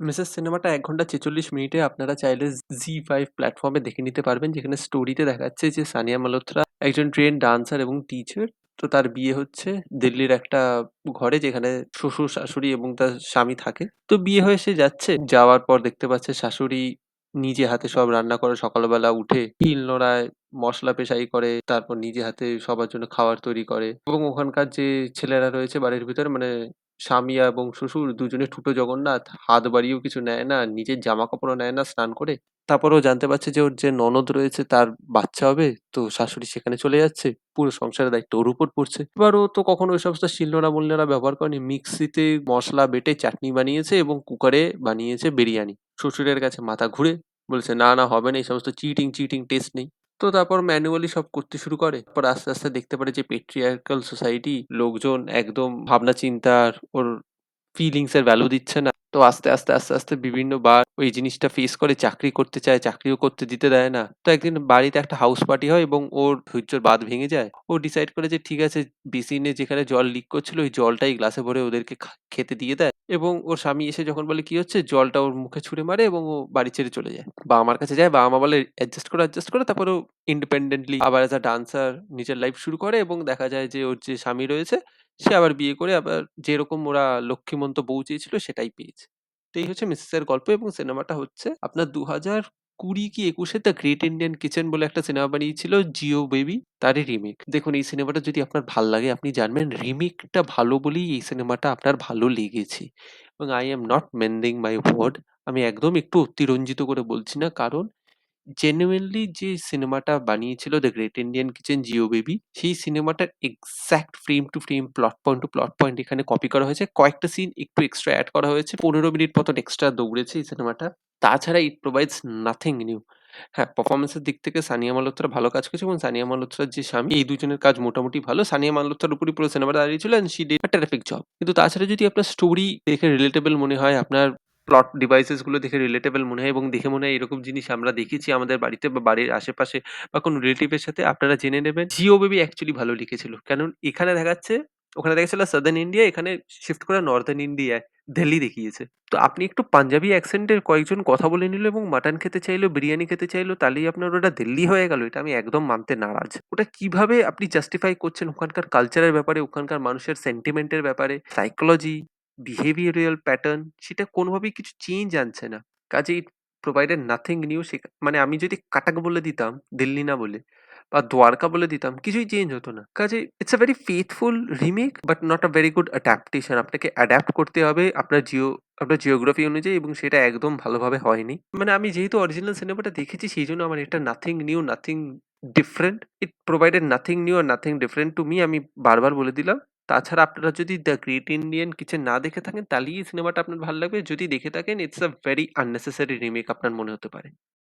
Mrs সিনেমাটা ১ ঘন্টা ৪৬ মিনিটে আপনারা চাইলে জি5 প্ল্যাটফর্মে দেখে নিতে পারবেন। যেখানে স্টোরিতে দেখাচ্ছে যে সানিয়া মালহোত্রা একজন ট্রেন্ড ডান্সার এবং টিচার। তো তার বিয়ে হচ্ছে দিল্লির একটা ঘরে যেখানে শ্বশুর-শাশুড়ি এবং তার স্বামী থাকে। তো বিয়ে হয়ে সে যাচ্ছে। যাওয়ার পর দেখতে পাচ্ছে শাশুড়ি নিজে হাতে সব রান্না করে সকালবেলা উঠে শিল নোড়ায় মসলা পেষাই করে। তারপর নিজে হাতে সবার জন্য খাবার তৈরি করে এবং ওখানকার যে ছেলেরা রয়েছে বাড়ির ভিতরে মানে স্বামী এবং শ্বশুর দুজনে ঠুটো জগন্নাথ, হাত বাড়িয়েও কিছু নেয় না, নিজের জামাকাপড়ও নেয় না স্নান করে। তারপর ও জানতে পারছে যে ওর যে ননদ রয়েছে তার বাচ্চা হবে। তো শাশুড়ি সেখানে চলে যাচ্ছে। পুরো সংসারের দায়িত্ব ওর উপর পড়ছে। এবার ও তো কখনো ওই সমস্ত শিলনোড়া-মোলনোড়া ব্যবহার করেনি। মিক্সিতে মসলা বেটে চাটনি বানিয়েছে এবং কুকারে বানিয়েছে বিরিয়ানি। শ্বশুরের কাছে মাথা ঘুরে বলেছে, "না, না হবে না, এই সমস্ত চিটিং টেস্ট নেই।" তো তারপর ম্যানুয়ালি সব করতে শুরু করে। তারপর আস্তে দেখতে পারে যে পেট্রিয়ার্কাল সোসাইটি লোকজন একদম ভাবনা চিন্তার ওর ফিলিংস এর ভ্যালু দিচ্ছে না। তো আস্তে বিভিন্নবার ওই জিনিসটা ফেস করে চাকরি করতে চায়, চাকরিও করতে দিতে দেয় না। তো একদিন বাড়িতে একটা হাউস পার্টি হয় এবং ওর ধৈর্য্যের বাঁধ ভেঙে যায়। ও ডিসাইড করে যে ঠিক আছে বেসিনে যেখানে জল লিক করছিল ওই জলটাই গ্লাসে ভরে ওদেরকে খেতে দিয়ে দেয় এবং ওর স্বামী এসে যখন বলে কি হচ্ছে জলটা ওর মুখে ছুঁড়ে মারে এবং ও বাড়ি ছেড়ে চলে যায়। বাবা-মার কাছে যায়, বাবা-মা বলে অ্যাডজাস্ট করো তারপর ও ইন্ডিপেন্ডেন্টলি আবার এজ আ ডান্সার নিজের লাইফ শুরু করে এবং দেখা যায় যে ওর যে স্বামী রয়েছে সে আবার বিয়ে করে আবার যেরকম ওরা লক্ষ্মীমন্ত বউ চেয়েছিল সেটাই পেয়েছে। তো এই হচ্ছে মিসেস এর গল্প এবং সিনেমাটা হচ্ছে আপনার ২০২০ কি ২১ এ দ্য গ্রেট ইন্ডিয়ান কিচেন বলে একটা সিনেমা বানিয়েছিল জিও বেবি, তারই রিমেক। দেখুন এই সিনেমাটা যদি আপনার ভাল লাগে আপনি জানবেন রিমেকটা ভালো বলেই এই সিনেমাটা আপনার ভালো লেগেছে। এবং I am not mending my word, আমি একদম একটু অতিরঞ্জিত করে বলছি না। কারণ জেনুইনলি যে সিনেমাটা বানিয়েছিল 'দ্য গ্রেট ইন্ডিয়ান কিচেন' জিও বেবি, সেই সিনেমাটার exact frame to frame, plot point to plot point এখানে কপি করা হয়েছে। কয়েকটা সিন একটু এক্সট্রা এড করা হয়েছে। ১৫ মিনিট মতন এক্সট্রা দৌড়েছে এই সিনেমাটা। তাছাড়া ইট প্রোভাইডস নাথিং নিউ। হ্যাঁ, পারফরম্যান্স এর দিক থেকে সানিয়া মালহোত্রা ভালো কাজ করেছে এবং সানিয়া মালহোত্রার যে স্বামী এই দুজনের কাজ মোটামুটি ভালো। সানিয়া মালহোত্রার উপরই পুরো সিনেমাটা দাঁড়িয়েছিল and she did a terrific job. কিন্তু তাছাড়া যদি আপনার স্টোরি দেখে রিলেটেবল মনে হয়, আপনার প্লট ডিভাইসেস গুলো দেখে রিলেটেবল মনে হয় এবং দেখে মনে হয় এরকম জিনিস আমরা দেখেছি আমাদের বাড়িতে বা বাড়ির আশেপাশে বা কোনো রিলেটিভ এর সাথে, আপনারা জেনে নেবেন জিও বেবি অ্যাকচুয়ালি ভালো লিখেছিল। কারণ এখানে দেখাচ্ছে ওখানে দেখাচ্ছিল সাদার্ন ইন্ডিয়া, এখানে শিফট করে নর্দার্ন ইন্ডিয়ায় দিল্লি দেখিয়েছে। তো আপনি একটু পাঞ্জাবি অ্যাকসেন্ট এর কয়েকজন কথা বলে নিল এবং মাটন খেতে চাইলো, বিরিয়ানি খেতে চাইলো, তাহলেই আপনার ওটা দিল্লি হয়ে গেল। এটা আমি একদম মানতে নারাজ। ওটা কিভাবে আপনি জাস্টিফাই করছেন ওখানকার কালচারের ব্যাপারে, ওখানকার মানুষের সেন্টিমেন্ট এর ব্যাপারে, সাইকোলজি, বিহেভিয়ারাল প্যাটার্ন সেটা কোনোভাবেই কিছু চেঞ্জ আনছে না। কাজেই প্রোভাইডেড নাথিং নিউ মানে আমি যদি কাটাক বলে দিতাম দিল্লি না বলে বা দ্বারকা বলে দিতাম কিছুই চেঞ্জ হতো না। কাজেই it's a very faithful remake but not a very good adaptation. আপনাকে অ্যাডাপ্ট করতে হবে আপনার জিওগ্রাফি অনুযায়ী এবং সেটা একদম ভালোভাবে হয়নি। মানে আমি যেহেতু অরিজিনাল সিনেমাটা দেখেছি সেইজন্য আমার এটা nothing new, nothing different. It provided nothing new আর নাথিং ডিফারেন্ট টু মি। আমি বারবার বলে দিলাম। তাছাড়া আপনারা যদি দ্য গ্রেট ইন্ডিয়ান কিচেন না দেখে থাকেন তাহলেই এই সিনেমাটা আপনার ভালো লাগবে। যদি দেখে থাকেন it's a very unnecessary remake আপনার মনে হতে পারে।